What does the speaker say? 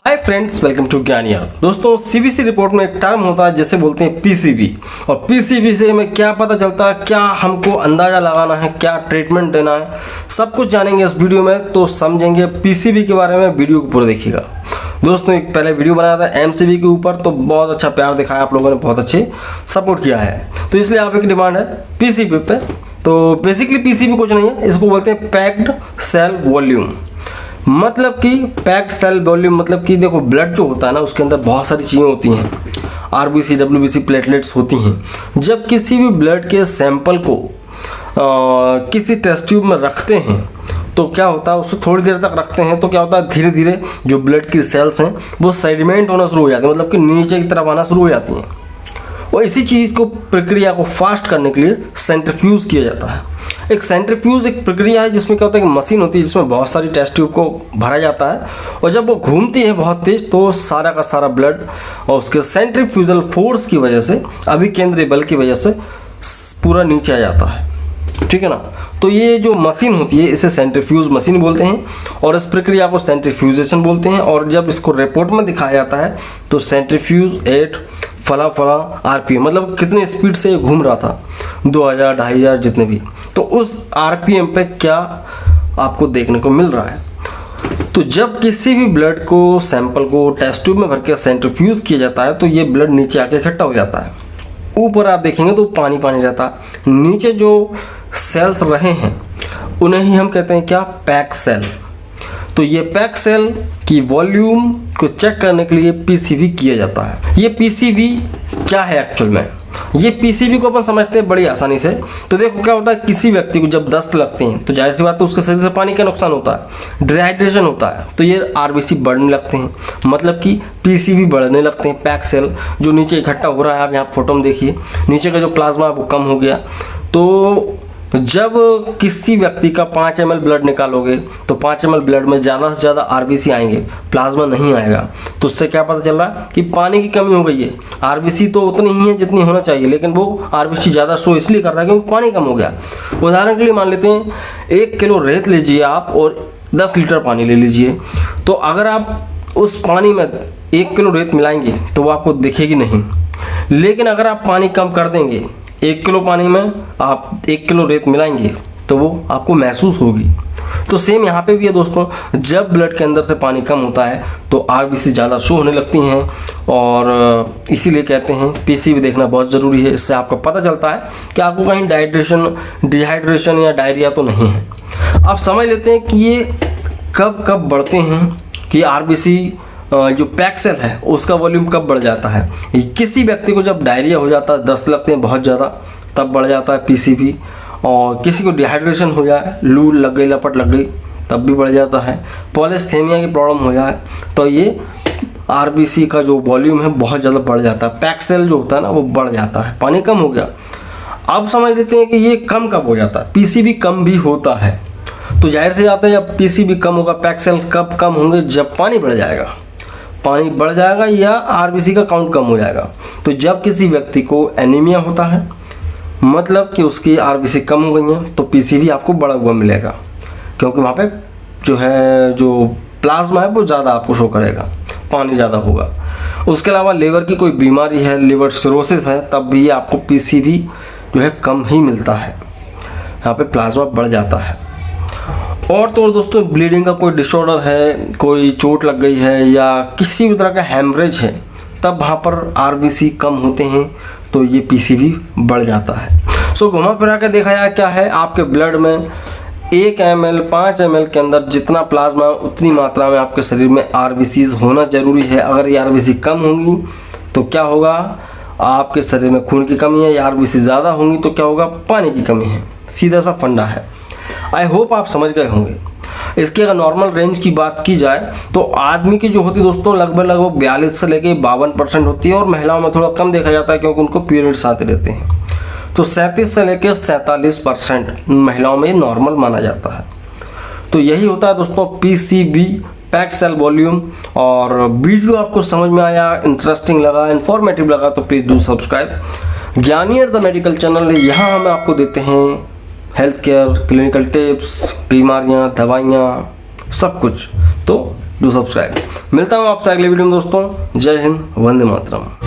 Hi friends, welcome to Gyaniya. दोस्तों, CBC report में एक टर्म होता है जिसे बोलते हैं पीसीबी। और पीसीबी से हमें क्या पता चलता है, क्या हमको अंदाज़ा लगाना है, क्या ट्रीटमेंट देना है, सब कुछ जानेंगे इस वीडियो में। तो समझेंगे पीसीबी के बारे में, वीडियो को पूरा देखिएगा। दोस्तों, एक पहले वीडियो बनाया था एमसीबी के ऊपर, तो बहुत अच्छा प्यार दिखाया आप लोगों ने, बहुत अच्छे सपोर्ट किया है, तो इसलिए आप एक डिमांड है पीसीबी पे। तो बेसिकली पीसीबी कुछ नहीं है, इसको बोलते हैं पैक्ड सेल वॉल्यूम। मतलब कि पैक्ड सेल वॉल्यूम मतलब कि देखो, ब्लड जो होता है ना, उसके अंदर बहुत सारी चीज़ें होती हैं, आरबीसी, डब्ल्यूबीसी, प्लेटलेट्स होती हैं। जब किसी भी ब्लड के सैंपल को किसी टेस्ट ट्यूब में रखते हैं तो क्या होता है, उसको थोड़ी देर तक रखते हैं तो क्या होता है, धीरे धीरे जो ब्लड की सेल्स हैं वो सेडिमेंट होना शुरू हो जाती हैं, मतलब कि नीचे की तरफ आना शुरू हो जाती हैं। और इसी चीज़ को, प्रक्रिया को फास्ट करने के लिए सेंट्रीफ्यूज किया जाता है। एक सेंट्रीफ्यूज एक प्रक्रिया है जिसमें क्या होता है कि मशीन होती है जिसमें बहुत सारी टेस्ट ट्यूब को भरा जाता है, और जब वो घूमती है बहुत तेज तो सारा का सारा ब्लड और उसके सेंट्रीफ्यूजल फोर्स की वजह से, अभिकेंद्रीय बल की वजह से पूरा नीचे आ जाता है। ठीक है ना। तो ये जो मशीन होती है इसे सेंट्रीफ्यूज मशीन बोलते हैं, और इस प्रक्रिया को सेंट्रीफ्यूजेशन बोलते हैं। और जब इसको रिपोर्ट में दिखाया जाता है तो सेंट्रीफ्यूज एट फला आरपीएम, मतलब कितने स्पीड से ये घूम रहा था, 2000, 2500 जितने भी, तो उस आरपीएम पे क्या आपको देखने को मिल रहा है। तो जब किसी भी ब्लड को, सैंपल को टेस्ट ट्यूब में भर के सेंट्रीफ्यूज किया जाता है तो ये ब्लड नीचे आके इकट्ठा हो जाता है। ऊपर आप देखेंगे तो पानी पानी रहता है, नीचे जो सेल्स रहे हैं उन्हें ही हम कहते हैं क्या, पैक सेल। तो ये पैक सेल की वॉल्यूम को चेक करने के लिए पीसीबी किया जाता है। ये पीसीबी क्या है एक्चुअल में, ये पीसीबी को अपन समझते हैं बड़ी आसानी से। तो देखो क्या होता है, किसी व्यक्ति को जब दस्त लगते हैं तो जाहिर सी बात है उसके शरीर से पानी का नुकसान होता है, डिहाइड्रेशन होता है, तो ये आरबीसी बढ़ने लगते हैं, मतलब कि पीसीबी बढ़ने लगते हैं। पैक सेल जो नीचे इकट्ठा हो रहा है, आप यहाँ फोटो में देखिए, नीचे का जो प्लाज्मा है वो कम हो गया। तो जब किसी व्यक्ति का 5 ml ब्लड निकालोगे तो 5 ml ब्लड में ज़्यादा से ज़्यादा आरबीसी आएंगे, प्लाज्मा नहीं आएगा। तो उससे क्या पता चल रहा है कि पानी की कमी हो गई है। आरबीसी तो उतनी ही है जितनी होना चाहिए, लेकिन वो आरबीसी ज़्यादा शो इसलिए कर रहा है क्योंकि पानी कम हो गया। उदाहरण के लिए मान लेते हैं 1 किलो रेत लीजिए आप और 10 लीटर पानी ले लीजिए। तो अगर आप उस पानी में 1 किलो रेत मिलाएंगे तो वो आपको दिखेगी नहीं, लेकिन अगर आप पानी कम कर देंगे, 1 किलो पानी में आप 1 किलो रेत मिलाएंगे तो वो आपको महसूस होगी। तो सेम यहाँ पे भी है दोस्तों, जब ब्लड के अंदर से पानी कम होता है तो आरबीसी ज़्यादा शो होने लगती हैं, और इसीलिए कहते हैं पीसीबी देखना बहुत ज़रूरी है। इससे आपको पता चलता है कि आपको कहीं डिहाइड्रेशन या डायरिया तो नहीं है। अब समझ लेते हैं कि ये कब कब बढ़ते हैं, कि आरबीसी जो पैक सेल है उसका वॉल्यूम कब बढ़ जाता है। किसी व्यक्ति को जब डायरिया हो जाता है, दस्त लगते हैं बहुत ज़्यादा, तब बढ़ जाता है पीसीबी। और किसी को डिहाइड्रेशन हो जाए, लू लग गई, लपट लग गई, तब भी बढ़ जाता है। पॉलीस्थेमिया की प्रॉब्लम हो जाए तो ये आरबीसी का जो वॉल्यूम है बहुत ज़्यादा बढ़ जाता है, पैक सेल जो होता है ना वो बढ़ जाता है, पानी कम हो गया। अब समझ लेते हैं कि ये कम कब हो जाता है। पीसीबी कम भी होता है, तो जाहिर से आता है जब पीसीबी कम होगा, पैक सेल कब कम होंगे, जब पानी बढ़ जाएगा, पानी बढ़ जाएगा या आरबीसी का काउंट कम हो जाएगा। तो जब किसी व्यक्ति को एनीमिया होता है, मतलब कि उसकी आरबीसी कम हो गई है, तो पीसीबी आपको बढ़ा हुआ मिलेगा, क्योंकि वहाँ पे जो है, जो प्लाज्मा है वो ज़्यादा आपको शो करेगा, पानी ज़्यादा होगा। उसके अलावा लीवर की कोई बीमारी है, लिवर सिरोसिस है, तब भी आपको पीसीबी जो है कम ही मिलता है, यहाँ पे प्लाज्मा बढ़ जाता है। और तो दोस्तों, ब्लीडिंग का कोई डिसऑर्डर है, कोई चोट लग गई है या किसी भी तरह का हेमरेज है, तब वहाँ पर आरबीसी कम होते हैं तो ये पीसीबी बढ़ जाता है। सो घुमा फिरा के देखा जाए क्या है, आपके ब्लड में 1 ml 5 ml के अंदर जितना प्लाज्मा उतनी मात्रा में आपके शरीर में आरबीसीज होना जरूरी है। अगर ये आरबीसी कम होंगी तो क्या होगा, आपके शरीर में खून की कमी है, या आरबीसी ज़्यादा होंगी तो क्या होगा, पानी की कमी है। सीधा सा फंडा है। आई होप आप समझ गए होंगे। इसकी अगर नॉर्मल रेंज की बात की जाए तो आदमी की जो होती है दोस्तों लगभग 42 से लेके 52% होती है, और महिलाओं में थोड़ा कम देखा जाता है क्योंकि उनको पीरियड्स आते रहते हैं। तो 37 से लेके 47% महिलाओं में नॉर्मल माना जाता है। तो यही होता है दोस्तों पीसीबी, पैक्ड सेल वॉल्यूम। और वीडियो आपको समझ में आया, इंटरेस्टिंग लगा, इन्फॉर्मेटिव लगा तो please do subscribe Gyaniyar the medical channel. यहाँ हम आपको देते हैं हेल्थ केयर, क्लिनिकल टिप्स, बीमारियाँ, दवाइयाँ, सब कुछ। तो डू सब्सक्राइब। मिलता हूँ आपसे अगले वीडियो में दोस्तों। जय हिंद, वंदे मातरम।